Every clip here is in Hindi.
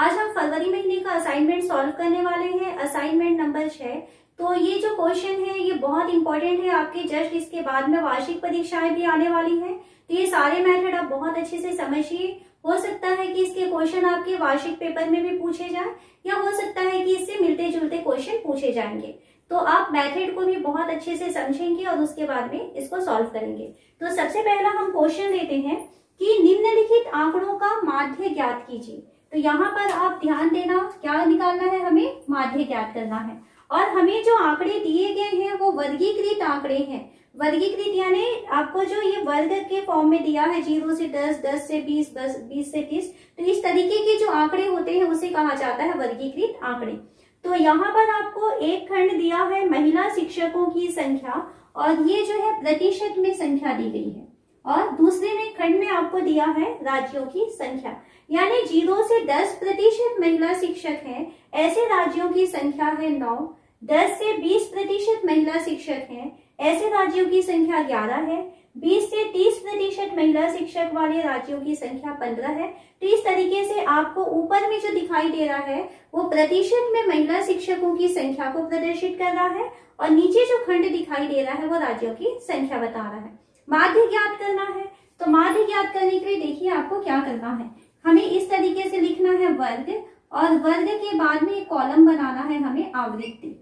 आज हम फरवरी महीने का असाइनमेंट सॉल्व करने वाले हैं, असाइनमेंट नंबर 6। तो ये जो क्वेश्चन है ये बहुत इंपॉर्टेंट है आपके, जस्ट इसके बाद में वार्षिक परीक्षाएं भी आने वाली हैं। तो ये सारे मेथड आप बहुत अच्छे से समझिए। हो सकता है कि इसके क्वेश्चन आपके वार्षिक पेपर में भी पूछे जाए, या हो सकता है कि इससे मिलते जुलते क्वेश्चन पूछे जाएंगे। तो आप मेथड को भी बहुत अच्छे से समझेंगे और उसके बाद में इसको सॉल्व करेंगे। तो सबसे पहला हम क्वेश्चन लेते हैं कि निम्नलिखित आंकड़ों का माध्य ज्ञात कीजिए। तो यहाँ पर आप ध्यान देना, क्या निकालना है, हमें माध्य ज्ञात करना है। और हमें जो आंकड़े दिए गए हैं वो वर्गीकृत आंकड़े हैं। वर्गीकृत यानी आपको जो ये वर्ग के फॉर्म में दिया है, 0 से 10, 10 से 20, 20 से 30, तो इस तरीके के जो आंकड़े होते हैं उसे कहा जाता है वर्गीकृत आंकड़े। तो यहाँ पर आपको एक खंड दिया है महिला शिक्षकों की संख्या, और ये जो है प्रतिशत में संख्या दी गई है। और दूसरे में खंड में आपको दिया है राज्यों की संख्या, यानी 0 से 10% महिला शिक्षक हैं, ऐसे राज्यों की संख्या है 9। 10 से 20% महिला शिक्षक हैं, ऐसे राज्यों की संख्या 11 है। 20 से 30% महिला शिक्षक वाले राज्यों की संख्या 15 है। तो इस तरीके से आपको ऊपर में जो दिखाई दे रहा है वो प्रतिशत में महिला शिक्षकों की संख्या को प्रदर्शित कर रहा है, और नीचे जो खंड दिखाई दे रहा है वो राज्यों की संख्या बता रहा है। माध्य ज्ञात करना है, तो माध्य ज्ञात करने के लिए देखिए आपको क्या करना है। हमें इस तरीके से लिखना है वर्ग, और वर्ग के बाद में एक कॉलम बनाना है हमें आवृत्ति।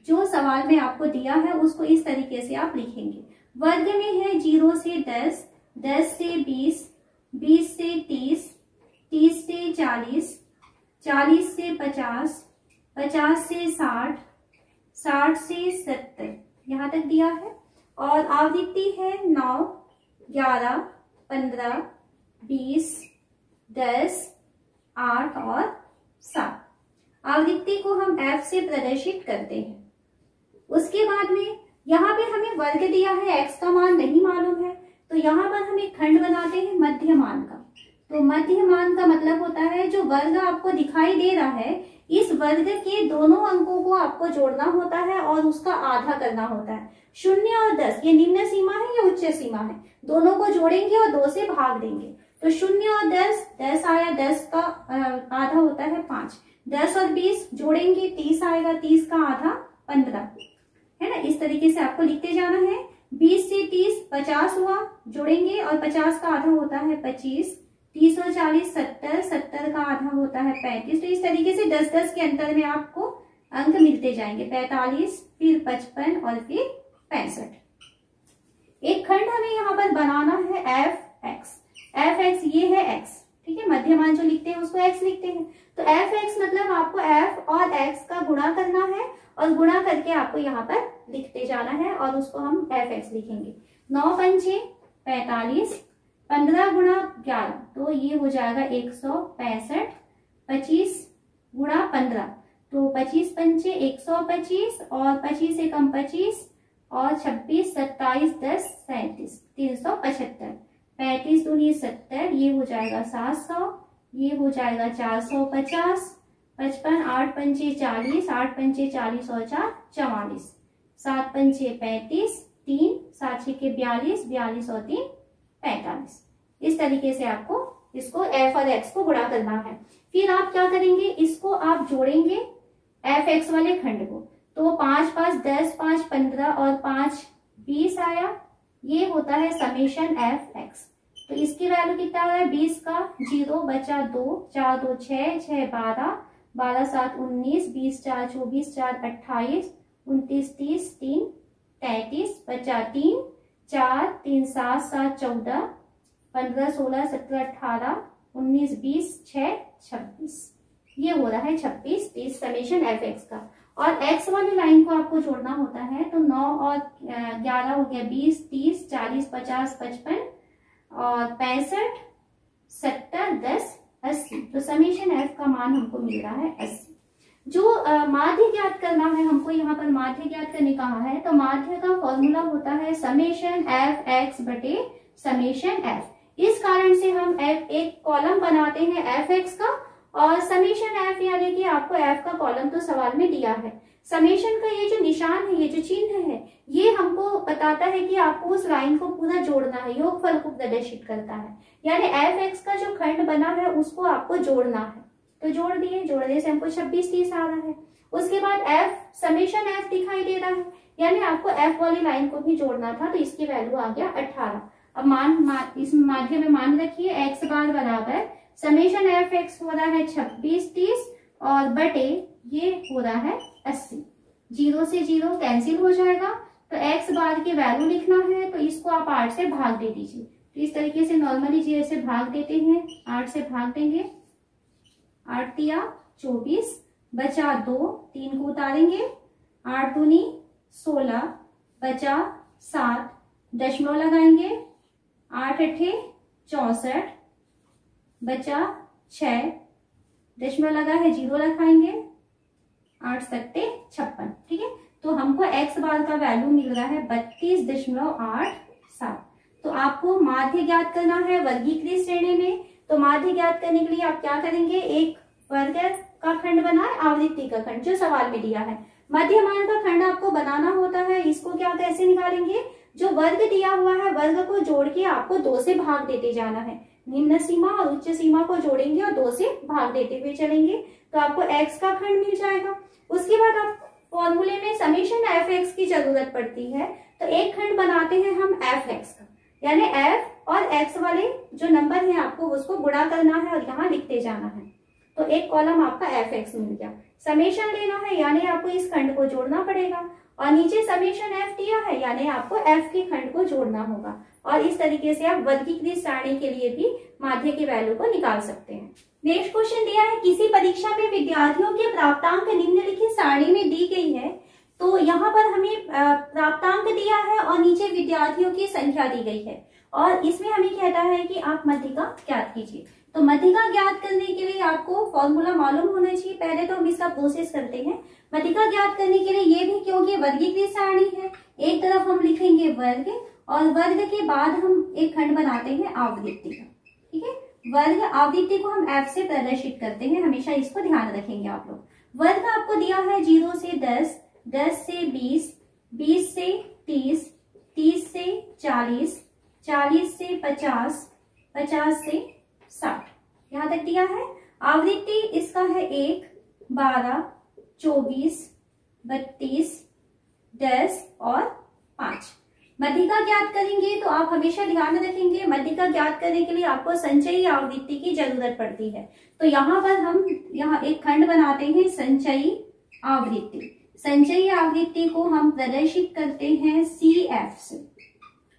जो सवाल में आपको दिया है उसको इस तरीके से आप लिखेंगे। वर्ग में है 0 से 10, 10 से 20, 20 से 30, 30 से 40, 40 से 50, 50 से 60, 60 से 70, यहाँ तक दिया है। और आवृत्ति है 9, 11, 15, 20, 10, 8 और 7। आवृत्ति को हम F से प्रदर्शित करते हैं। उसके बाद में यहाँ पे हमें वर्ग दिया है, x का मान नहीं मालूम है, तो यहाँ पर हम एक खंड बनाते हैं मध्यमान का। तो मध्यमान का मतलब होता है जो वर्ग आपको दिखाई दे रहा है, इस वर्ग के दोनों अंकों को आपको जोड़ना होता है और उसका आधा करना होता है। 0 और 10 ये निम्न सीमा है या उच्च सीमा है, दोनों को जोड़ेंगे और 2 से भाग देंगे। तो 0 और 10, 10 आया, 10 का आधा होता है 5। 10 और 20 जोड़ेंगे, 30 आएगा, 30 का आधा 15 है ना। इस तरीके से आपको लिखते जाना है। 20 से 30 50 हुआ, जोड़ेंगे, और 50 का आधा होता है 25। 30 और 40 70, 70 का आधा होता है 35। तो इस तरीके से 10-10 के अंतर में आपको अंक मिलते जाएंगे। 45, फिर 55 और फिर 65। एक खंड हमें यहाँ पर बनाना है f(x). f(x) ये है x, ठीक है। मध्यमान जो लिखते हैं उसको x लिखते हैं। तो f(x) मतलब आपको f और x का गुणा करना है, और गुणा करके आपको यहाँ पर लिखते जाना है, और उसको हम f(x) लिखेंगे। 9 पंचे 45, 15 गुणा 11, तो ये हो जाएगा 165। 25 गुणा 15, तो 25 पंचे 125, और 25 से कम 25, और 26, 27, 10, 37, 375। 35 दूनी 70, ये हो जाएगा 700, ये हो जाएगा 450। 55, 8 पंचे 40, 8 पंचे 40 और 4 44। 7 पंचे 35, 3 7 छके 42, 42 और 3 45। इस तरीके से आपको इसको f और x को गुणा करना है। फिर आप क्या करेंगे, इसको आप जोड़ेंगे f(x) वाले खंड को। तो 5 5 10, 5 15 और 5 20 आया, ये होता है समेशन f(x). तो इसकी वैल्यू कितना आ रहा है, 20 का 0 बचा 2, 4 2 6, 6 12, 12 7 19, 20 4 24, 4 28, 29 30, 3 33, बचा 3, 4 3 7 7 14, 15 16 17 18, 19 20, 6 26। ये हो रहा है 26 30 समेशन f(x) का। और x वाली लाइन को आपको जोड़ना होता है, तो 9 और 11 हो गया 20, 30, 40, 50, 55 और 65, 70, 10, 80। तो समेशन f का मान हमको मिल रहा है 80। जो माध्य ज्ञात करना है हमको, यहाँ पर माध्य ज्ञात करने कहा है, तो माध्य का फॉर्मूला होता है समेशन f(x) बटे समेशन f। इस कारण से हम एक कॉलम बनाते हैं f(x) का, और समेशन f यानी कि आपको f का कॉलम तो सवाल में दिया है। समेशन का ये जो निशान है, ये जो चिन्ह है, ये हमको बताता है कि आपको उस लाइन को पूरा जोड़ना है, योगफल को प्रदर्शित करता है। यानी f(x) का जो खंड बना है उसको आपको जोड़ना है। तो जोड़ने से हमको 26 30 आ रहा है। उसके बाद f समेशन f दिखाई दे रहा है, यानी आपको f वाली लाइन को भी जोड़ना था, तो इसकी वैल्यू आ गया 18। अब इस माध्य में मान रखिए x बार बराबर समेशन एफ एक्स हो रहा है 26 30 और बटे ये हो रहा है 80। 0 से 0 कैंसिल हो जाएगा, तो x बार की वैल्यू लिखना है, तो इसको आप 8 से भाग दे दीजिए। तो इस तरीके से नॉर्मली जैसे भाग देते हैं 8 से भाग देंगे, 8 तिया 24 बचा 2, 3 को उतारेंगे, 8 दूनी 16 बचा 7, दशमलव लगाएंगे, 8 अठे 64 बचा 6, दशमलव लगा है 0 लगाएंगे, 8 सत्ते 56। ठीक है, तो हमको x बार का वैल्यू मिल रहा है 32.87। तो आपको माध्य ज्ञात करना है वर्गीकृत श्रेणी में। तो माध्य ज्ञात करने के लिए आप क्या करेंगे, एक वर्ग का खंड बनाए, आवृत्ति का खंड जो सवाल में दिया है। मध्यमान का खंड आपको बनाना होता है, इसको क्या कैसे निकालेंगे, जो वर्ग दिया हुआ है वर्ग को जोड़ के आपको 2 से भाग देते जाना है। निम्न सीमा और उच्च सीमा को जोड़ेंगे और 2 से भाग देते हुए चलेंगे, तो आपको x का खंड मिल जाएगा। उसके बाद आप फॉर्मूले में समेशन एफ एक्स की जरूरत पड़ती है, तो एक खंड बनाते हैं हम एफ एक्स का, यानी f और x वाले जो नंबर है आपको उसको गुणा करना है और यहाँ लिखते जाना है। तो एक कॉलम आपका एफ एक्स मिल गया। समेशन लेना है, यानी आपको इस खंड को जोड़ना पड़ेगा, और नीचे समेशन एफ दिया है, यानी आपको एफ के खंड को जोड़ना होगा। और इस तरीके से आप वर्गीकृत सारणी के लिए भी माध्य की वैल्यू को निकाल सकते हैं। नेक्स्ट क्वेश्चन दिया है, किसी परीक्षा में विद्यार्थियों के प्राप्तांक निम्नलिखित सारणी में दी गई है। तो यहाँ पर हमें प्राप्तांक दिया है और नीचे विद्यार्थियों की संख्या दी गई है, और इसमें हमें कहता है कि आप मध्यिका ज्ञात कीजिए। तो मध्यिका ज्ञात करने के लिए आपको फॉर्मूला मालूम होना चाहिए। पहले तो हम इसका प्रोसेस करते हैं। मध्यिका ज्ञात करने के लिए ये भी क्योंकि वर्गीकृत सारणी है, एक तरफ हम लिखेंगे वर्ग और वर्ग के बाद हम एक खंड बनाते हैं आवृत्ति का। ठीक है, वर्ग आवृत्ति को हम f से प्रदर्शित करते हैं, हमेशा इसको ध्यान रखेंगे आप लोग। वर्ग आपको दिया है 0 से 10, 10 से 20, 20 से 30, 30 से 40, 40 से 50, 50 से 60, यहाँ तक दिया है। आवृत्ति इसका है 1, 12, 24, 32, 10 और 5। मध्यिका ज्ञात करेंगे तो आप हमेशा ध्यान रखेंगे, मध्यिका ज्ञात करने के लिए आपको संचयी आवृत्ति की जरूरत पड़ती है। तो यहाँ पर हम एक खंड बनाते हैं संचयी आवृत्ति। संचयी आवृत्ति को हम प्रदर्शित करते हैं CF से।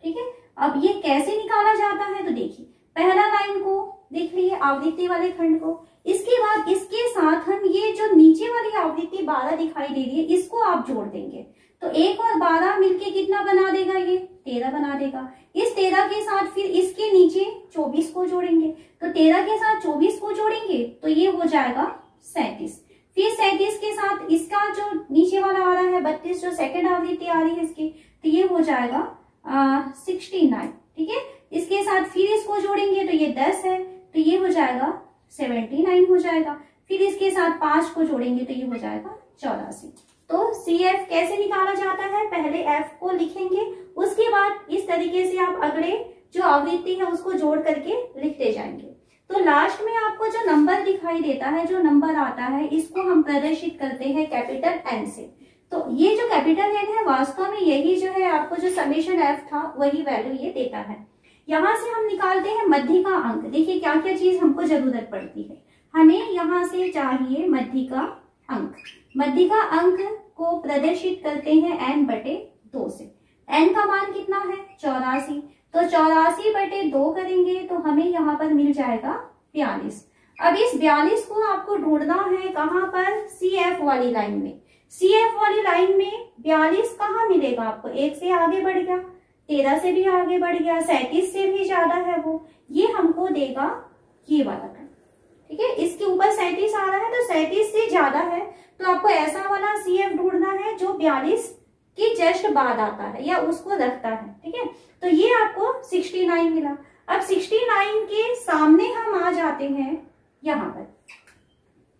ठीक है, अब ये कैसे निकाला जाता है, तो देखिए पहला लाइन को देख लीजिए आवृत्ति वाले खंड को, इसके बाद इसके साथ हम ये जो नीचे वाली आवृत्ति 12 दिखाई दे रही है इसको आप जोड़ देंगे, तो 1 और 12 मिलके कितना बना देगा, ये 13 बना देगा। इस 13 के साथ फिर इसके नीचे 24 को जोड़ेंगे, तो 13 के साथ 24 को जोड़ेंगे तो ये हो जाएगा 37। फिर 37 के साथ इसका जो नीचे वाला आ रहा है 32, जो सेकंड आवृत्ति आ रही है इसकी, तो ये हो जाएगा 69। ठीक है, इसके साथ फिर इसको जोड़ेंगे तो ये 10 है, तो ये हो जाएगा 79 हो जाएगा। फिर इसके साथ 5 को जोड़ेंगे तो ये हो जाएगा 84। तो CF कैसे निकाला जाता है, पहले F को लिखेंगे, उसके बाद इस तरीके से आप अगले जो आवृत्ति है उसको जोड़ करके लिखते जाएंगे। तो लास्ट में आपको जो नंबर दिखाई देता है, जो नंबर आता है, इसको हम प्रदर्शित करते हैं कैपिटल N से। तो ये जो कैपिटल N है वास्तव में यही जो है आपको जो समेशन F था वही वैल्यू ये देता है। यहाँ से हम निकालते हैं मध्यिका अंक। देखिए क्या क्या चीज हमको जरूरत पड़ती है, हमें यहाँ से चाहिए मध्यिका अंक। मध्यिका अंक को प्रदर्शित करते हैं n/2 से। n का मान कितना है 84, तो 84/2 करेंगे तो हमें यहाँ पर मिल जाएगा 42। अब इस 42 को आपको ढूंढना है कहाँ पर, CF वाली लाइन में। CF वाली लाइन में 42 कहाँ मिलेगा आपको, 1 से आगे बढ़ गया, 13 से भी आगे बढ़ गया, 37 से भी ज्यादा है वो, ये हमको देगा ये वाला खंड। ठीक है, इसके ऊपर 37 आ रहा है तो 37 से ज्यादा है, तो आपको ऐसा वाला CF ढूंढना है जो 42 की जस्ट बाद आता है या उसको रखता है। ठीक है, तो ये आपको 69 मिला। अब 69 के सामने हम आ जाते हैं यहाँ पर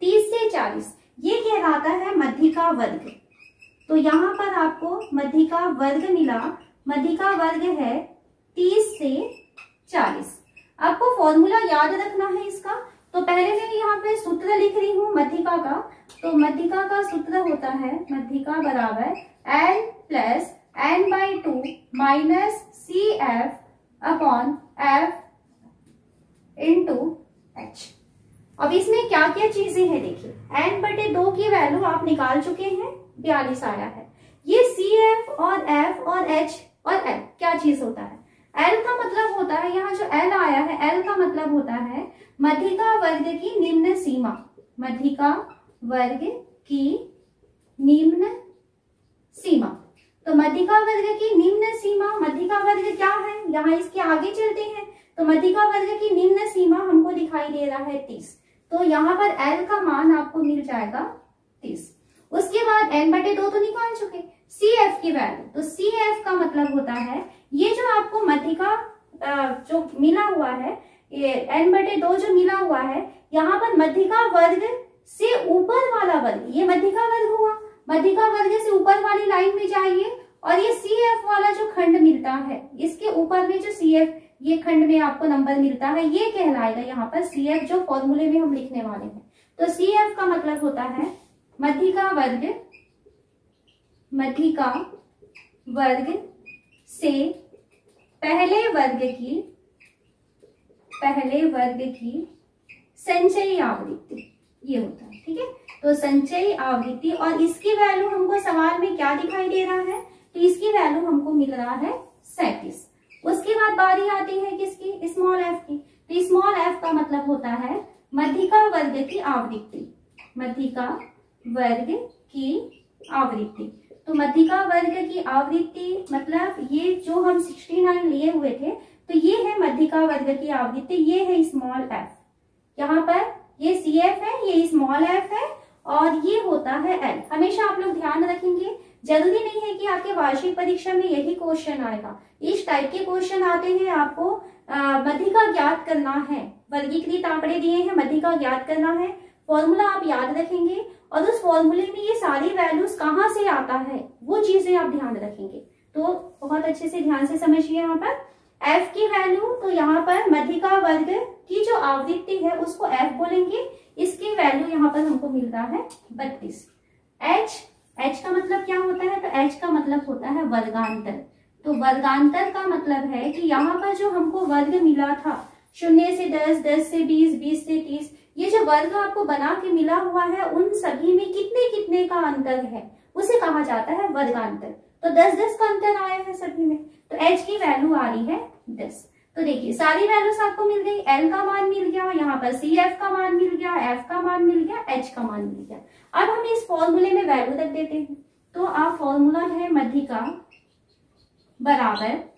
30 से 40, ये कहलाता है मध्यिका वर्ग। तो यहाँ पर आपको मध्यिका वर्ग मिला, मध्यिका वर्ग है 30 से 40। आपको फॉर्मूला याद रखना है इसका, तो पहले मैं यहाँ पे सूत्र लिख रही हूँ मध्यिका का। तो मध्यिका का सूत्र होता है मध्यिका बराबर L plus n/2 minus CF upon F into H। अब इसमें क्या क्या चीजें हैं देखिए, n/2 की वैल्यू आप निकाल चुके हैं, 42 आया है। ये CF और F और H और L क्या चीज होता है? L का मतलब होता है, यहाँ जो L आया है L का मतलब होता है मध्यिका वर्ग की निम्न सीमा। मध्यिका वर्ग की निम्न सीमा। तो मध्यिका वर्ग की निम्न सीमा, मध्यिका वर्ग क्या है, यहाँ इसके आगे चलते हैं। तो मध्यिका वर्ग की निम्न सीमा हमको दिखाई दे रहा है 30। तो यहाँ पर L का मान आपको मिल जाएगा 30। उसके बाद n/2 तो निकाल चुके, CF की वैल्यू। तो CF का मतलब होता है ये जो आपको मध्यिका जो मिला हुआ है, ये n/2 जो मिला हुआ है, यहाँ पर मध्यिका वर्ग से ऊपर वाला वर्ग, ये मध्यिका वर्ग हुआ, मध्यिका वर्ग से ऊपर वाली लाइन में जाइए और ये CF वाला जो खंड मिलता है, इसके ऊपर में जो CF ये खंड में आपको नंबर मिलता है, ये कहलाएगा यहाँ पर CF, जो फॉर्मूले में हम लिखने वाले हैं। तो CF का मतलब होता है मध्यिका वर्ग से पहले वर्ग की संचयी आवृत्ति, ये होता है। ठीक है, तो संचयी आवृत्ति, और इसकी वैल्यू हमको सवाल में क्या दिखाई दे रहा है, तो इसकी वैल्यू हमको मिल रहा है 37। उसके बाद बारी आती है किसकी, स्मॉल f की। तो स्मॉल f का मतलब होता है मध्यिका वर्ग की आवृत्ति। मध्यिका वर्ग की आवृत्ति, तो मध्यिका वर्ग की आवृत्ति मतलब ये जो हम 69 लिए हुए थे, तो ये है मध्यिका वर्ग की आवृत्ति, ये है स्मॉल f। यहाँ पर ये CF है, ये स्मॉल f है, और ये होता है L। हमेशा आप लोग ध्यान रखेंगे, जरूरी नहीं है कि आपके वार्षिक परीक्षा में यही क्वेश्चन आएगा। इस टाइप के क्वेश्चन आते हैं, आपको मध्यिका ज्ञात करना है, वर्गीकृत आंकड़े दिए हैं, मध्यिका ज्ञात करना है, फॉर्मूला आप याद रखेंगे, और उस फॉर्मूले में ये सारी वैल्यूज कहाँ से आता है वो चीजें आप ध्यान रखेंगे। तो बहुत अच्छे से ध्यान से समझिए। यहाँ पर F की वैल्यू, तो यहाँ पर मध्यिका वर्ग की जो आवृत्ति है उसको F बोलेंगे, इसकी वैल्यू यहाँ पर हमको मिल रहा है 32। H का मतलब क्या होता है, तो H का मतलब होता है वर्गांतर। तो वर्गांतर का मतलब है कि यहाँ पर जो हमको वर्ग मिला था 0 से 10, 10 से 20, 20 से 30, ये जो वर्ग आपको बना के मिला हुआ है, उन सभी में कितने कितने का अंतर है उसे कहा जाता है वर्गांतर। तो 10-10 का अंतर आया है सभी में, तो H की वैल्यू आ रही है 10। तो देखिए सारी वैल्यूज आपको मिल गई, L का मान मिल गया, यहाँ पर CF का मान मिल गया, F का मान मिल गया, H का मान मिल गया। अब हम इस फॉर्मूले में वैल्यू रख देते हैं। तो आप फॉर्मूला है मध्यिका बराबर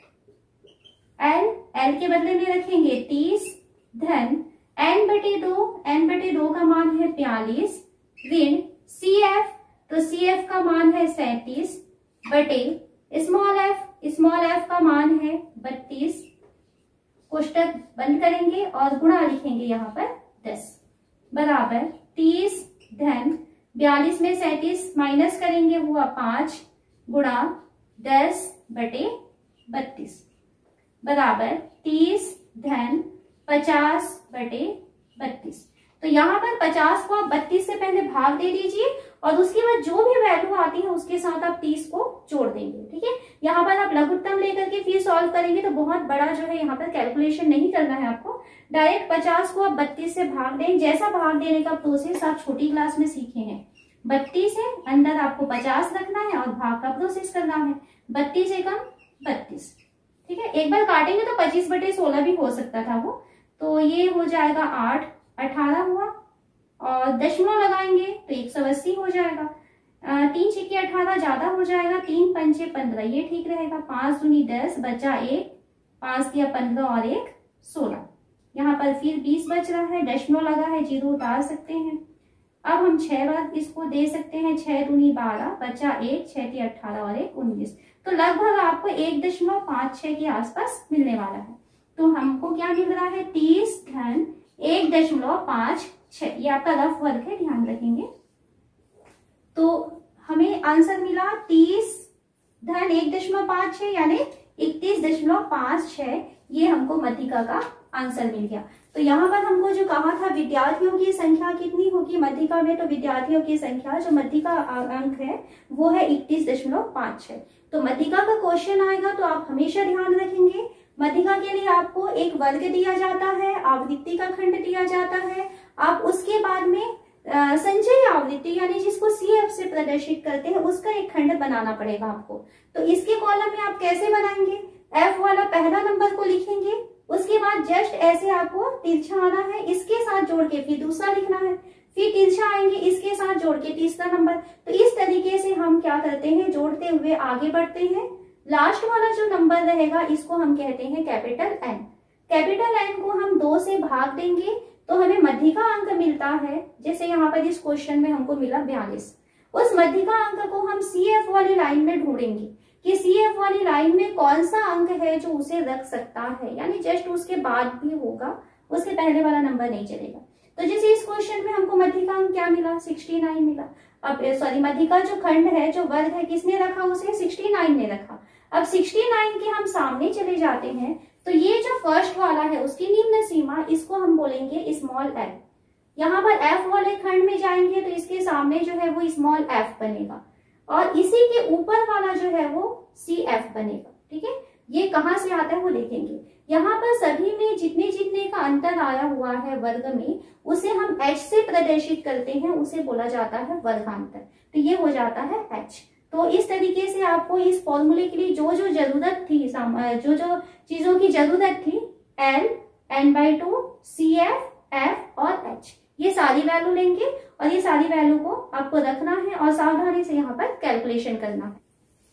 L के बदले में रखेंगे 30 धन n/2 का मान है 42 ऋण CF, तो CF का मान है 37 बटे स्मॉल f का मान है 32, कोष्टक बंद करेंगे और गुणा लिखेंगे यहाँ पर 10 बराबर 30 धन 42 में 37 माइनस करेंगे हुआ 5 गुणा 10 बटे 32 बराबर 30 धन 50 बटे 32। तो यहाँ पर 50 को आप 32 से पहले भाग दे दीजिए और उसके बाद जो भी वैल्यू आती है उसके साथ आप 30 को जोड़ देंगे। ठीक है, यहाँ पर आप लघुत्तम लेकर के फिर सॉल्व करेंगे तो बहुत बड़ा जो है यहाँ पर कैलकुलेशन नहीं करना है आपको, डायरेक्ट 50 को आप 32 से भाग दें। जैसा भाग देने का प्रोसेस आप छोटी क्लास में सीखे हैं, 32 है, अंदर आपको 50 रखना है और भाग का प्रोसेस करना है। 32 एकम 32। ठीक है, एक बार काटेंगे तो 25 बटे 16 भी हो सकता था वो, तो ये हो जाएगा 8, 18 हुआ और दशमलव लगाएंगे तो 180 हो जाएगा। 3 छक्के 18 ज्यादा हो जाएगा, 3 पंचे 15 ये ठीक रहेगा। 5 दूनी 10 बचा 1, 5 दिया 15 और 1 16। यहाँ पर फिर 20 बच रहा है, दशमलव लगा है, 0 उतार सकते हैं। अब हम 6 बार इसको दे सकते हैं, 6 दूनी 12 बचा 1, 6 दिया 18 और 1 19। तो लगभग आपको 1.56 के आसपास मिलने वाला है। तो हमको क्या मिल रहा है 30 धन 1.56, ये आपका रफ वर्क है, ध्यान रखेंगे। तो हमें आंसर मिला 30 धन 1.56 यानी 31.56, ये हमको मध्यिका का आंसर मिल गया। तो यहाँ पर हमको जो कहा था विद्यार्थियों की संख्या कितनी होगी मध्यिका में, तो विद्यार्थियों की संख्या जो मध्यिका अंक है वो है 31.5 है। तो मध्यिका का क्वेश्चन आएगा तो आप हमेशा ध्यान रखेंगे मध्यिका के लिए आपको एक वर्ग दिया जाता है, आवृत्ति का खंड दिया जाता है, आप उसके बाद में संचयी आवृत्ति यानी जिसको CF से प्रदर्शित करते हैं उसका एक खंड बनाना पड़ेगा आपको। तो इसके कॉलम में आप कैसे बनाएंगे, F वाला पहला नंबर को लिखेंगे, उसके बाद जस्ट ऐसे आपको तिरछा आना है, इसके साथ जोड़ के फिर दूसरा लिखना है, फिर तिरछा आएंगे इसके साथ जोड़ के तीसरा नंबर। तो इस तरीके से हम क्या करते हैं, जोड़ते हुए आगे बढ़ते हैं। लास्ट वाला जो नंबर रहेगा इसको हम कहते हैं कैपिटल N। कैपिटल N को हम 2 से भाग देंगे तो हमें मध्यिका अंक मिलता है। जैसे यहाँ पर इस क्वेश्चन में हमको मिला 42। उस मध्यिका अंक को हम CF वाली लाइन में ढूंढेंगे कि CF वाली लाइन में कौन सा अंक है जो उसे रख सकता है, यानी जस्ट उसके बाद भी होगा, उसके पहले वाला नंबर नहीं चलेगा। तो जैसे इस क्वेश्चन में हमको मध्यिका अंक क्या मिला, 69 मिला। अब सॉरी मध्यिका जो खंड है जो वर्ग है किसने रखा, उसे 69 ने रखा। अब 69 के हम सामने चले जाते हैं तो ये जो फर्स्ट वाला है उसकी निम्न सीमा, इसको हम बोलेंगे स्मॉल l। यहाँ पर F वाले खंड में जाएंगे तो इसके सामने जो है वो स्मॉल f बनेगा और इसी के ऊपर वाला जो है वो CF बनेगा। ठीक है, ये कहाँ से आता है वो देखेंगे। यहाँ पर सभी में जितने जितने का अंतर आया हुआ है वर्ग में उसे हम H से प्रदर्शित करते हैं, उसे बोला जाता है वर्गांतर। तो ये हो जाता है H। तो इस तरीके से आपको इस फॉर्मूले के लिए जो जो जरूरत थी, जो जो चीजों की जरूरत थी, L, N/2, CF, F और H, ये सारी वैल्यू लेंगे और ये सारी वैल्यू को आपको रखना है और सावधानी से यहाँ पर कैलकुलेशन करना है।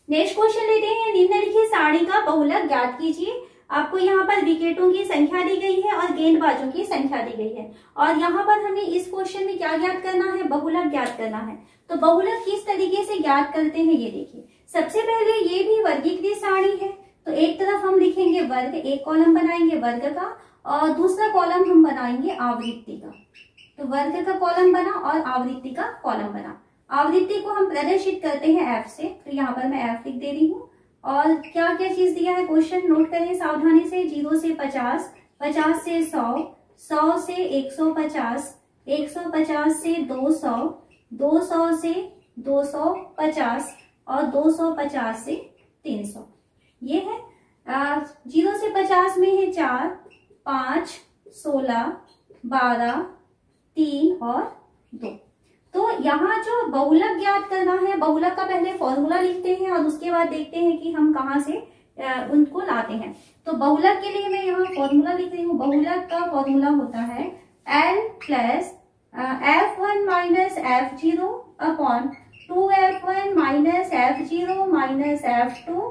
नेक्स्ट क्वेश्चन लेते हैं। निम्नलिखित सारणी का बहुलक ज्ञात कीजिए। आपको यहाँ पर विकेटों की संख्या दी गई है और गेंदबाजों की संख्या दी गई है और यहाँ पर हमें इस क्वेश्चन में क्या ज्ञात करना है, बहुलक ज्ञात करना है। तो बहुलक किस तरीके से ज्ञात करते हैं ये देखिए। सबसे पहले ये भी वर्गीकृत सारणी है तो एक तरफ हम लिखेंगे वर्ग, एक कॉलम बनाएंगे वर्ग का और दूसरा कॉलम हम बनाएंगे आवृत्ति का। तो वर्ग का कॉलम बना और आवृत्ति का कॉलम बना। आवृत्ति को हम प्रदर्शित करते हैं F से, तो यहाँ पर मैं F लिख दे रही हूँ। और क्या क्या चीज दिया है क्वेश्चन नोट करें सावधानी से। 0 से 50, 50 से 100, 100 से 150, 150 से 200, 200 से 250 और 250 से 300। ये है 0 से 50 में है 4, 5, 16, 12, 3 और 2। तो यहाँ जो बहुलक ज्ञात करना है, बहुलक का पहले फॉर्मूला लिखते हैं और उसके बाद देखते हैं कि हम कहाँ से उनको लाते हैं। तो बहुलक के लिए मैं यहाँ फॉर्मूला लिख रही हूँ। बहुलक का फॉर्मूला होता है L plus F1 minus F0 upon 2F1 minus F0 minus F2,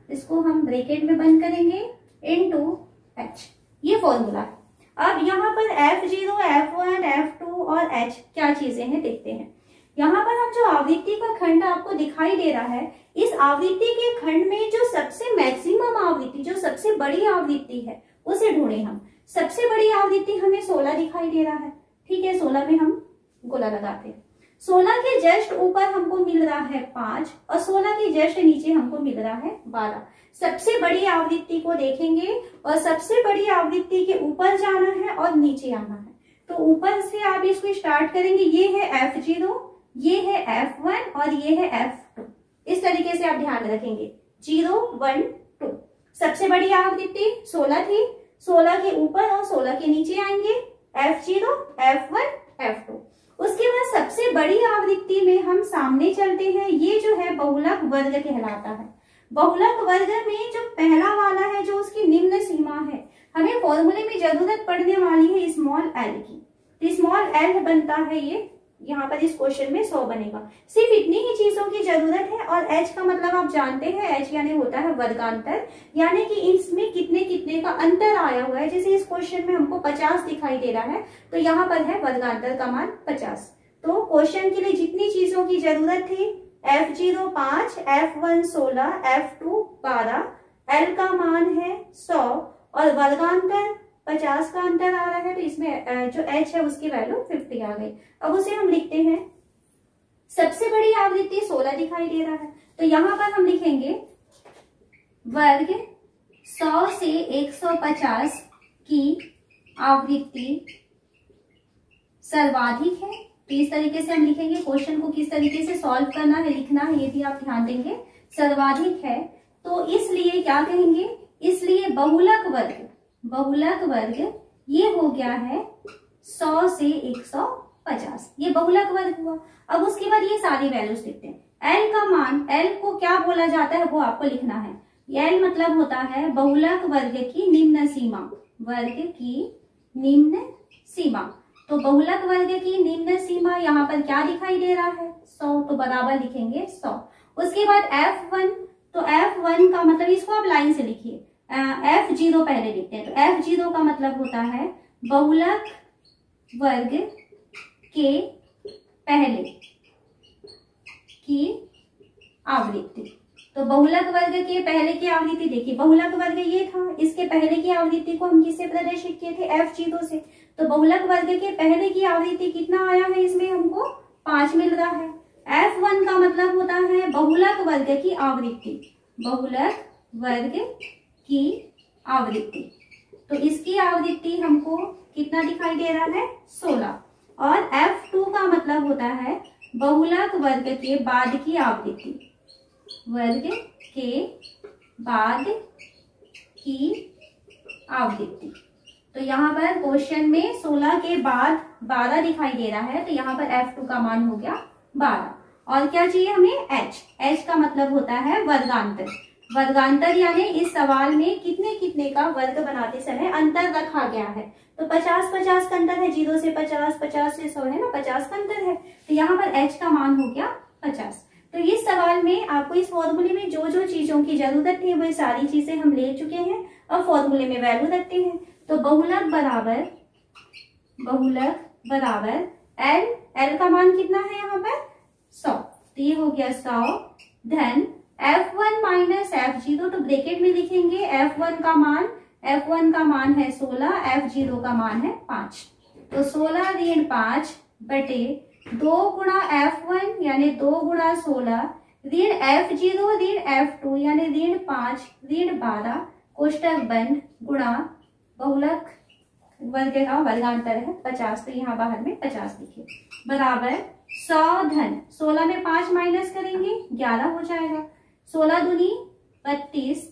इसको हम ब्रैकेट में बंद करेंगे, इनटू H। ये फॉर्मूला है। अब यहाँ पर F0, F1, F2 और H क्या चीजें हैं देखते हैं। यहाँ पर हम जो आवृत्ति का खंड आपको दिखाई दे रहा है, इस आवृत्ति के खंड में जो सबसे मैक्सिमम आवृत्ति, जो सबसे बड़ी आवृत्ति है उसे ढूंढे हम। सबसे बड़ी आवृत्ति हमें 16 दिखाई दे रहा है। ठीक है, 16 में हम गोला लगाते हैं। 16 के जस्ट ऊपर हमको मिल रहा है 5 और 16 के जस्ट नीचे हमको मिल रहा है 12। सबसे बड़ी आवृत्ति को देखेंगे और सबसे बड़ी आवृत्ति के ऊपर जाना है और नीचे आना है। तो ऊपर से आप इसको स्टार्ट करेंगे, ये है F0, ये है F1 और ये है F2। इस तरीके से आप ध्यान रखेंगे 0, 1, 2। सबसे बड़ी आवृत्ति 16 थी, 16 के ऊपर और 16 के नीचे आएंगे F0, F1, F2। उसके बाद सबसे बड़ी आवृत्ति में हम सामने चलते हैं, ये जो है बहुलक वर्ग कहलाता है। बहुलक वर्ग में जो पहला वाला है जो उसकी निम्न सीमा है, हमें फॉर्मूले में जरूरत पड़ने वाली है स्मॉल l की। तो स्मॉल l बनता है ये, यहाँ पर इस क्वेश्चन में 100 बनेगा। सिर्फ इतनी ही चीजों की जरूरत है और h का मतलब आप जानते हैं, h यानी होता है वर्गांतर, यानी कि इसमें कितने कितने का अंतर आया हुआ है। जैसे इस क्वेश्चन में हमको 50 दिखाई दे रहा है तो यहाँ पर है वर्गांतर का मान 50। तो क्वेश्चन के लिए जितनी चीजों की जरूरत थी, F0 5, F1 16, F2 12, L का मान है 100 और वर्गांतर 50 का अंतर आ रहा है, तो इसमें जो h है उसकी वैल्यू 50 आ गई। अब उसे हम लिखते हैं। सबसे बड़ी आवृत्ति 16 दिखाई दे रहा है, तो यहाँ पर हम लिखेंगे वर्ग 100 से 150 की आवृत्ति सर्वाधिक है। तो इस तरीके से हम लिखेंगे। क्वेश्चन को किस तरीके से सॉल्व करना है, लिखना है, ये भी आप ध्यान देंगे। सर्वाधिक है तो इसलिए क्या कहेंगे, इसलिए बहुलक वर्ग ये हो गया है 100 से 150, ये बहुलक वर्ग हुआ। अब उसके बाद ये सारी वैल्यूज लिखते हैं। एल का मान, एल को क्या बोला जाता है वो आपको लिखना है। एल मतलब होता है बहुलक वर्ग की निम्न सीमा, वर्ग की निम्न सीमा। तो बहुलक वर्ग की निम्न सीमा यहाँ पर क्या दिखाई दे रहा है, 100, तो बराबर लिखेंगे 100। उसके बाद F1, तो F1 का मतलब, इसको आप लाइन से लिखिए, F0 पहले लिखते हैं। तो F0 का मतलब होता है बहुलक वर्ग के पहले की आवृत्ति। तो बहुलक वर्ग के पहले की आवृत्ति देखिए, बहुलक वर्ग ये था, इसके पहले की आवृत्ति को हम किससे प्रदर्शित किए थे, F0 से। तो बहुलक वर्ग के पहले की आवृत्ति कितना आया है, इसमें हमको 5 मिल रहा है। F1 का मतलब होता है बहुलक वर्ग की आवृत्ति, बहुलक वर्ग की आवृत्ति। तो इसकी आवृत्ति हमको कितना दिखाई दे रहा है, 16। और F2 का मतलब होता है बहुलक वर्ग के बाद की आवृत्ति, वर्ग के बाद की आवृत्ति। तो यहाँ पर क्वेश्चन में 16 के बाद 12 दिखाई दे रहा है, तो यहाँ पर F2 का मान हो गया 12। और क्या चाहिए हमें, H का मतलब होता है वर्गांतर। वर्गांतर यानी इस सवाल में कितने कितने का वर्ग बनाते समय अंतर रखा गया है। तो 50-50 का अंतर है, 0 से 50, 50 से 100 है ना, 50 का अंतर है। तो यहाँ पर H का मान हो गया 50। तो इस सवाल में आपको इस फॉर्मूले में जो जो चीजों की जरूरत थी वो सारी चीजें हम ले चुके हैं और फॉर्मूले में वैल्यू रखते हैं। तो बहुलक बराबर एल का मान कितना है यहाँ पर 100, तो ये हो गया 100 धन F1 माइनस F0, तो ब्रैकेट में लिखेंगे F1 का मान है 16, F0 का मान है 5। तो 16 ऋण 5 बटे 2 गुणा F1 यानी 2 गुणा 16 ऋण F0 ऋण F2 यानी ऋण 5 ऋण 12 कोष्टक बंद गुणा बहुलक वर्ग का वर्गांतर है 50, तो यहाँ बाहर में 50 लिखिए, बराबर 100 धन 16 में 5 माइनस करेंगे 11 हो जाएगा। 16 दूनी 32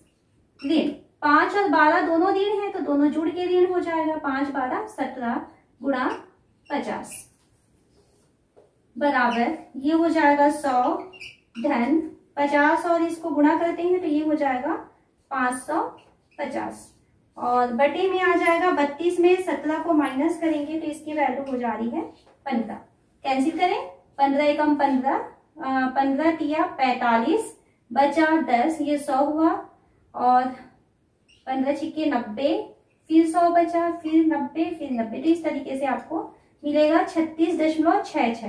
ऋण 5 और 12 दोनों ऋण है, तो दोनों जुड़ के ऋण हो जाएगा। 5 12 17 गुणा 50 बराबर ये हो जाएगा 100 धन 50 और इसको गुणा करते हैं तो ये हो जाएगा 550 और बटे में आ जाएगा 32 में 17 को माइनस करेंगे तो इसकी वैल्यू हो जा रही है 15। कैंसिल करें, 15 एकम 15, 15 तिया 45 बचा 10, ये 100 हुआ और 15 छिक्के 90, फिर 100 बचा, फिर 90, फिर 90। तो इस तरीके से आपको मिलेगा 36.66।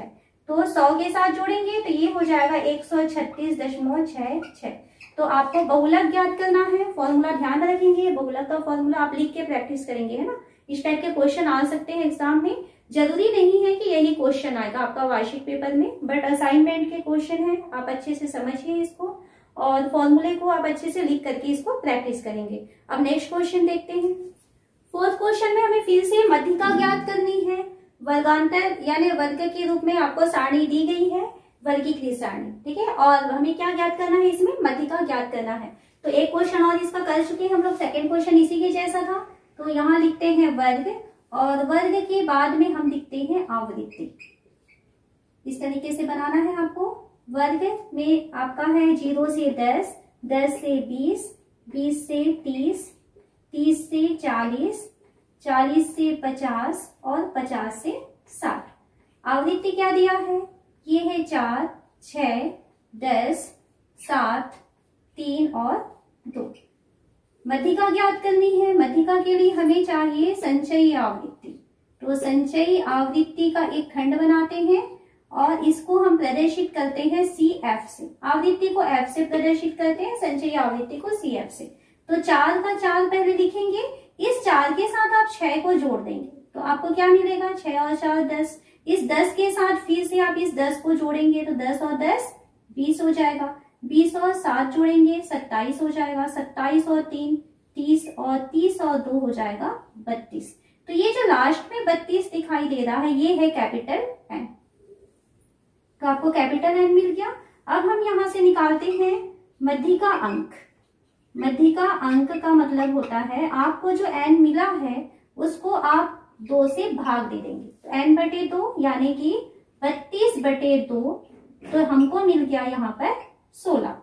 तो 100 के साथ जोड़ेंगे तो ये हो जाएगा 136.66। तो आपको बहुलक ज्ञात करना है, फॉर्मूला ध्यान रखेंगे, बहुलक का फॉर्मूला आप लिख के प्रैक्टिस करेंगे, है ना। इस टाइप के क्वेश्चन आ सकते हैं एग्जाम में, जरूरी नहीं है कि यही क्वेश्चन आएगा आपका वार्षिक पेपर में, बट असाइनमेंट के क्वेश्चन है, आप अच्छे से समझिए इसको और फॉर्मूले को आप अच्छे से लिख करके इसको प्रैक्टिस करेंगे। अब नेक्स्ट क्वेश्चन देखते हैं। फोर्थ क्वेश्चन में हमें फिर से मध्यिका ज्ञात करनी है। वर्गांतर यानी वर्ग के रूप में आपको सारणी दी गई है, वर्गीकृत सारणी, ठीक है, और हमें क्या ज्ञात करना है, इसमें मध्यिका ज्ञात करना है। तो एक क्वेश्चन और इसका कर चुके हैं हम लोग, सेकंड क्वेश्चन इसी के जैसा था। तो यहाँ लिखते हैं वर्ग और वर्ग के बाद में हम लिखते हैं आवृत्ति। इस तरीके से बनाना है आपको। वर्ग में आपका है 0 से 10, 10 से 20, 20 से 30, 30 से 40, 40 से 50 और 50 से 60। आवृत्ति क्या दिया है, ये है 4, 6, 10, 7, 3 और 2। मध्यिका ज्ञात करनी है। मध्यिका के लिए हमें चाहिए संचयी आवृत्ति। तो संचयी आवृत्ति का एक खंड बनाते हैं और इसको हम प्रदर्शित करते हैं CF से। आवृत्ति को F से प्रदर्शित करते हैं, संचयी आवृत्ति को CF से। तो 4 का 4 पहले लिखेंगे, इस 4 के साथ आप 6 को जोड़ देंगे तो आपको क्या मिलेगा, 6 और 4 10। इस 10 के साथ फिर से आप इस 10 को जोड़ेंगे तो 10 और 10 20 हो जाएगा। 20 और 7 जोड़ेंगे 27 हो जाएगा। 27 और 3 30 और 30 और 2 हो जाएगा 32। तो ये जो लास्ट में 32 दिखाई दे रहा है ये है कैपिटल एन। तो आपको कैपिटल एन मिल गया। अब हम यहां से निकालते हैं मध्यिका अंक। मध्यिका अंक का मतलब होता है आपको जो एन मिला है उसको आप 2 से भाग दे देंगे। तो एन बटे 2 यानी कि 32 बटे 2, तो हमको मिल गया यहाँ पर 16।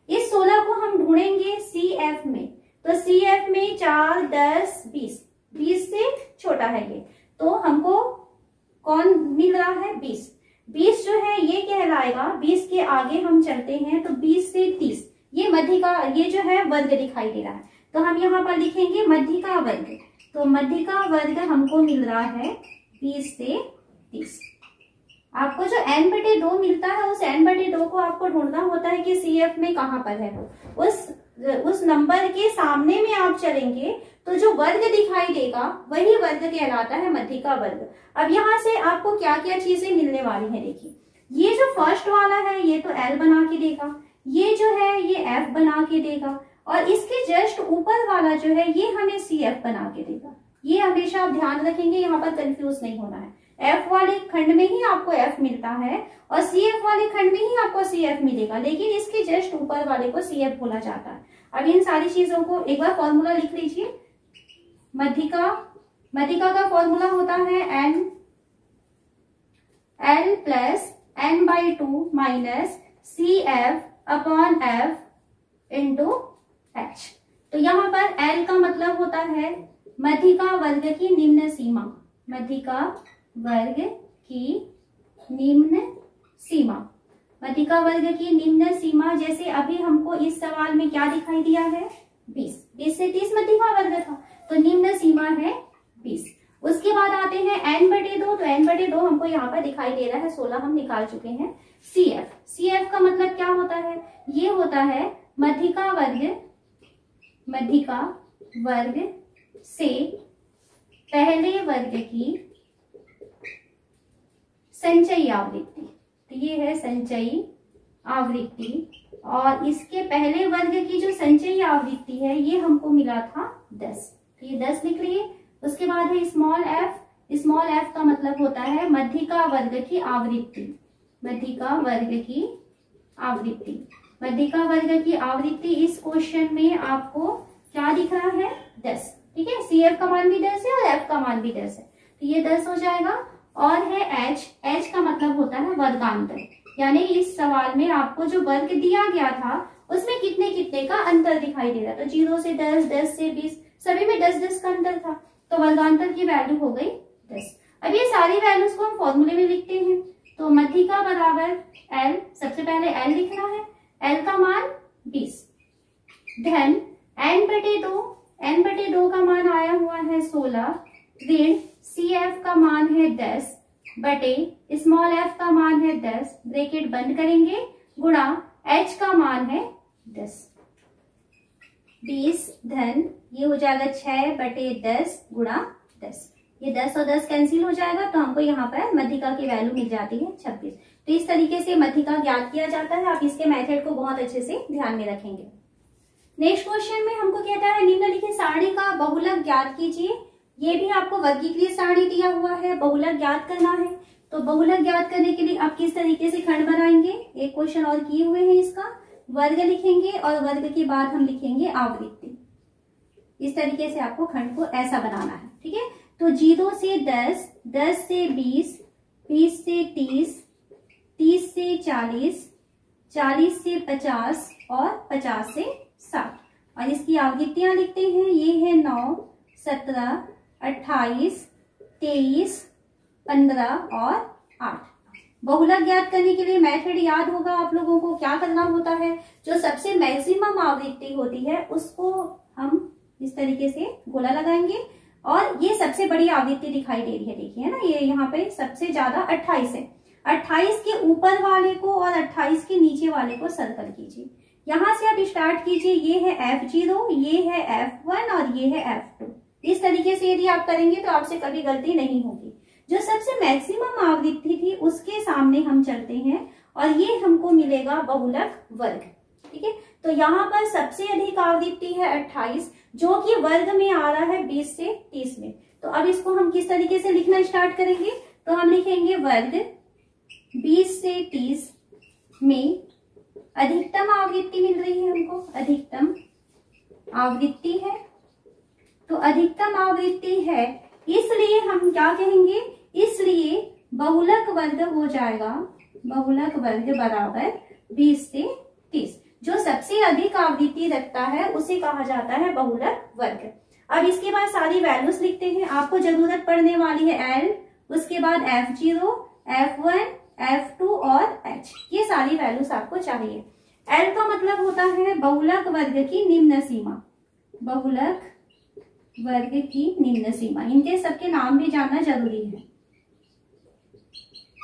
इस 16 को हम ढूंढेंगे सी एफ में। तो सी एफ में 4, 10, 20, 20 से छोटा है ये, तो हमको कौन मिल रहा है 20। 20 जो है ये कहलाएगा, 20 के आगे हम चलते हैं तो 20 से 30, ये मध्यिका, ये जो है वर्ग दिखाई दे रहा है। तो हम यहाँ पर लिखेंगे मध्यिका वर्ग। तो मध्यिका वर्ग हमको मिल रहा है 20 से 30। आपको जो n बटे 2 मिलता है उस n बटे 2 को आपको ढूंढना होता है कि सी एफ में कहाँ पर है वो। उस नंबर के सामने में आप चलेंगे तो जो वर्ग दिखाई देगा वही वर्ग कहलाता है मध्यिका वर्ग। अब यहाँ से आपको क्या क्या चीजें मिलने वाली है, देखिए ये जो फर्स्ट वाला है ये तो L बना के देगा, ये जो है ये F बना के देगा, और इसके जस्ट ऊपर वाला जो है ये हमें CF बना के देगा। ये हमेशा आप ध्यान रखेंगे, यहाँ पर कंफ्यूज नहीं होना है। F वाले खंड में ही आपको F मिलता है और CF वाले खंड में ही आपको CF मिलेगा, लेकिन इसके जस्ट ऊपर वाले को CF बोला जाता है। अब इन सारी चीजों को एक बार फॉर्मूला लिख लीजिए। मध्यिका का फॉर्मूला होता है n L plus n/2 minus CF upon F into H। तो यहाँ पर L का मतलब होता है मध्यिका वर्ग की निम्न सीमा। मध्यिका वर्ग की निम्न सीमा, मध्यिका वर्ग की निम्न सीमा, जैसे अभी हमको इस सवाल में क्या दिखाई दिया है 20 से 30 मध्यिका वर्ग था, तो निम्न सीमा है 20। उसके बाद आते हैं n बटे 2। तो n बटे 2 हमको यहाँ पर दिखाई दे रहा है 16, हम निकाल चुके हैं। CF का मतलब क्या होता है, ये होता है मध्यिका वर्ग से पहले वर्ग की संचयी आवृत्ति। तो ये है संचयी आवृत्ति, और इसके पहले वर्ग की जो संचयी आवृत्ति है ये हमको मिला था 10। तो ये 10 लिख लिए। उसके बाद है स्मॉल f। स्मॉल f का मतलब होता है मध्यिका वर्ग की आवृत्ति। मध्यिका वर्ग की आवृत्ति, मध्यिका वर्ग की आवृत्ति इस क्वेश्चन में आपको क्या दिख रहा है 10। ठीक है, CF का मान भी 10 है और F का मान भी 10 है, तो ये 10 हो जाएगा। और है H का मतलब होता है वर्गांतर, यानी इस सवाल में आपको जो वर्ग दिया गया था उसमें कितने कितने का अंतर दिखाई दे रहा था। तो 0 से 10, 10 से 20, सभी में 10-10 का अंतर था, तो वर्गांतर की वैल्यू हो गई 10। अब ये सारी वैल्यूज को हम फॉर्मूले में लिखते हैं। तो मध्यिका बराबर L, सबसे पहले L लिखना है, L का मान 20 धन n बटे 2 का मान आया हुआ है 16 ऋण CF का मान है 10 बटे स्मॉल f का मान है 10, ब्रैकेट बंद करेंगे, गुणा h का मान है 10। 20 धन ये हो जाएगा 6 बटे 10 गुणा 10। ये 10 और 10 कैंसिल हो जाएगा, तो हमको यहाँ पर मध्यिका की वैल्यू मिल जाती है 26। तो इस तरीके से मध्यिका ज्ञात किया जाता है। आप इसके मेथड को बहुत अच्छे से ध्यान में रखेंगे। नेक्स्ट क्वेश्चन में हमको कहता है निम्नलिखित सारणी का बहुलक ज्ञात कीजिए। ये भी आपको वर्गीकृत सारणी दिया हुआ है, बहुलक ज्ञात करना है। तो बहुलक ज्ञात करने के लिए आप किस तरीके से खंड बनाएंगे, एक क्वेश्चन और किए हुए हैं, इसका वर्ग लिखेंगे और वर्ग के बाद हम लिखेंगे आवृत्ति। इस तरीके से आपको खंड को ऐसा बनाना है। ठीक है, तो 0 से 10, 10 से 20, 20 से 30, 30 से 40, 40 से 50 और 50 से 60। और इसकी आवृत्तियां लिखते हैं, ये है 9, 17, 28, 23, 15 और 8। बहुलक ज्ञात करने के लिए मेथड याद होगा आप लोगों को। क्या करना होता है, जो सबसे मैक्सिमम आवृत्ति होती है उसको हम इस तरीके से गोला लगाएंगे, और ये सबसे बड़ी आवृत्ति दिखाई दे रही है, देखिए ना, ये यहाँ पे सबसे ज्यादा 28 है। 28 के ऊपर वाले को और 28 के नीचे वाले को सर्कल कीजिए। यहाँ से आप स्टार्ट कीजिए, ये है F0, ये है F1 और ये है F2। इस तरीके से यदि आप करेंगे तो आपसे कभी गलती नहीं होगी। जो सबसे मैक्सिमम आवृत्ति थी उसके सामने हम चलते हैं और ये हमको मिलेगा बहुलक वर्ग। ठीक है, तो यहाँ पर सबसे अधिक आवृत्ति है 28, जो कि वर्ग में आ रहा है 20 से 30 में। तो अब इसको हम किस तरीके से लिखना स्टार्ट करेंगे, तो हम लिखेंगे वर्ग 20 से 30 में अधिकतम आवृत्ति मिल रही है हमको, अधिकतम आवृत्ति है। तो अधिकतम आवृत्ति है, इसलिए हम क्या कहेंगे, इसलिए बहुलक वर्ग हो जाएगा, बहुलक वर्ग बराबर 20 से 30। जो सबसे अधिक आवृत्ति रखता है उसे कहा जाता है बहुलक वर्ग। अब इसके बाद सारी वैल्यूज लिखते हैं। आपको जरूरत पड़ने वाली है L, उसके बाद F0, F1, F2 और H, ये सारी वैल्यूज आपको चाहिए। L का मतलब होता है बहुलक वर्ग की निम्न सीमा, बहुलक वर्ग की निम्न सीमा। इनके सबके नाम भी जानना जरूरी है।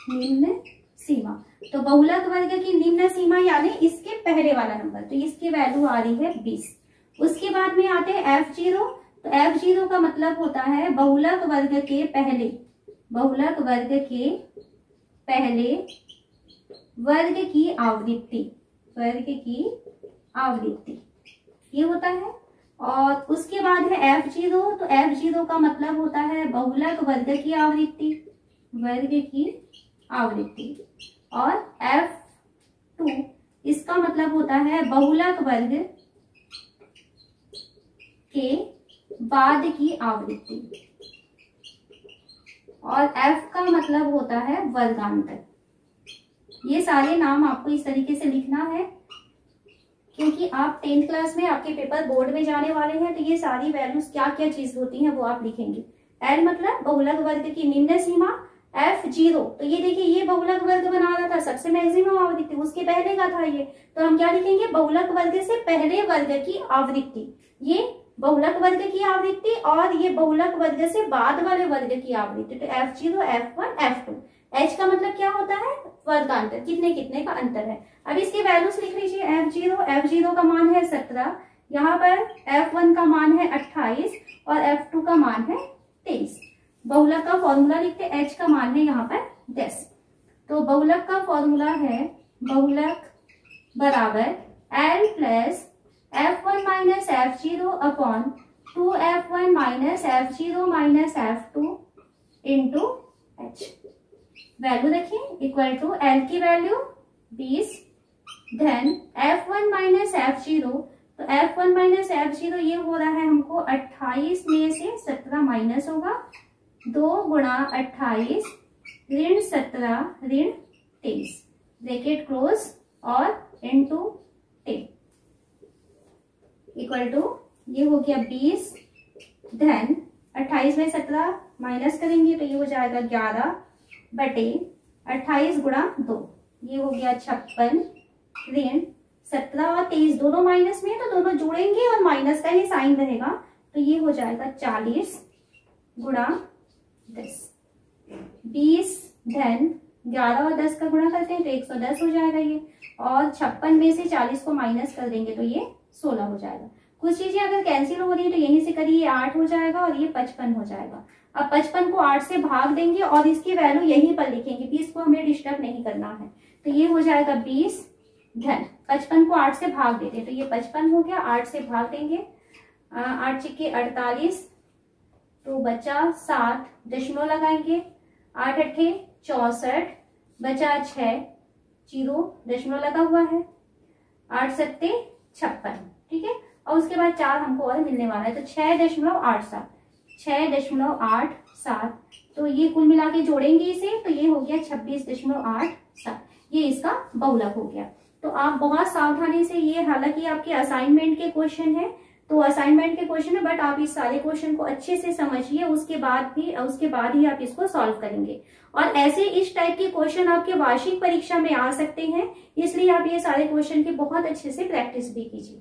निम्न सीमा, तो बहुलक वर्ग की निम्न सीमा यानी इसके पहले वाला नंबर, तो इसकी वैल्यू आ रही है 20। उसके बाद में आते हैं F0, तो F0 का मतलब होता है बहुलक वर्ग के पहले, बहुलक वर्ग के पहले वर्ग की आवृत्ति, वर्ग की आवृत्ति ये होता है। और उसके बाद है F0, तो F0 का मतलब होता है बहुलक वर्ग की आवृत्ति, वर्ग की आवृत्ति। और F2 इसका मतलब होता है बहुलक वर्ग के बाद की आवृत्ति, और F का मतलब होता है वर्गांतर। ये सारे नाम आपको इस तरीके से लिखना है, क्योंकि आप 10th क्लास में आपके पेपर बोर्ड में जाने वाले हैं, तो ये सारी वैल्यूज क्या क्या चीज होती हैं वो आप लिखेंगे। L मतलब बहुलक वर्ग की निम्न सीमा, F0 तो ये देखिए ये बहुलक वर्ग बना रहा था, सबसे मैक्सिमम आवृत्ति उसके पहले का था ये, तो हम क्या लिखेंगे, बहुलक वर्ग से पहले वर्ग की आवृत्ति, ये बहुलक वर्ग की आवृत्ति, और ये बहुलक वर्ग से बाद वाले वर्ग की आवृत्ति। तो F0, F1, F2। H का मतलब क्या होता है, वर्गांतर, कितने कितने का अंतर है। अब इसकी वैल्यूज लिख लीजिए। F0 का मान है 17, यहाँ पर F1 का मान है 28 और F2 का मान है 23। बहुलक का फॉर्मूला लिखते, H का मान है यहाँ पर 10। तो बहुलक का फॉर्मूला है बहुलक बराबर L plus F1 minus F0 upon 2F1 minus F0 minus F2 into H। Value देखिए इक्वल टू L की वैल्यू 20 धन F1 माइनस F0, तो F1 माइनस F0 ये हो रहा है हमको 28 में से 17 माइनस होगा, 2 गुणा 28 ऋण 17 ऋण 23 ब्रैकेट क्लोज और इंटू 10 इक्वल टू ये हो गया 20 धन 28 में 17 माइनस करेंगे तो ये हो जाएगा 11 बटे 28 गुणा 2, ये हो गया 56 ऋण 17 और 23 दोनों माइनस में है तो दोनों जोड़ेंगे और माइनस का ही साइन रहेगा, तो ये हो जाएगा 40 गुणा 10। 20 धन 11 और 10 का गुणा करते हैं तो 110 हो जाएगा ये, और 56 में से 40 को माइनस कर देंगे तो ये 16 हो जाएगा। कुछ चीजें अगर कैंसिल हो रही है तो यहीं से करिए, 8 हो जाएगा और ये 55 हो जाएगा। अब 55 को 8 से भाग देंगे और इसकी वैल्यू यहीं पर लिखेंगे, 20 को हमें डिस्टर्ब नहीं करना है, तो ये हो जाएगा 20 धन 55 को 8 से भाग देते तो ये 55 हो गया, 8 से भाग देंगे, 8 छिक्के 48 तो बचा 7, दशमलव लगाएंगे, 8 अट्ठे 64 बचा 6, 0 दशमलव लगा हुआ है, 8 सत्ते 56, ठीक है। और उसके बाद 4 हमको और मिलने वाला है तो 6.87, 6.87, तो ये कुल मिला के जोड़ेंगे इसे तो ये हो गया 26.87, ये इसका बहुलक हो गया। तो आप बहुत सावधानी से ये, हालांकि आपके असाइनमेंट के क्वेश्चन है तो असाइनमेंट के क्वेश्चन है, बट आप इस सारे क्वेश्चन को अच्छे से समझिए, उसके बाद ही आप इसको सॉल्व करेंगे। और ऐसे इस टाइप के क्वेश्चन आपके वार्षिक परीक्षा में आ सकते हैं, इसलिए आप ये सारे क्वेश्चन की बहुत अच्छे से प्रैक्टिस भी कीजिए।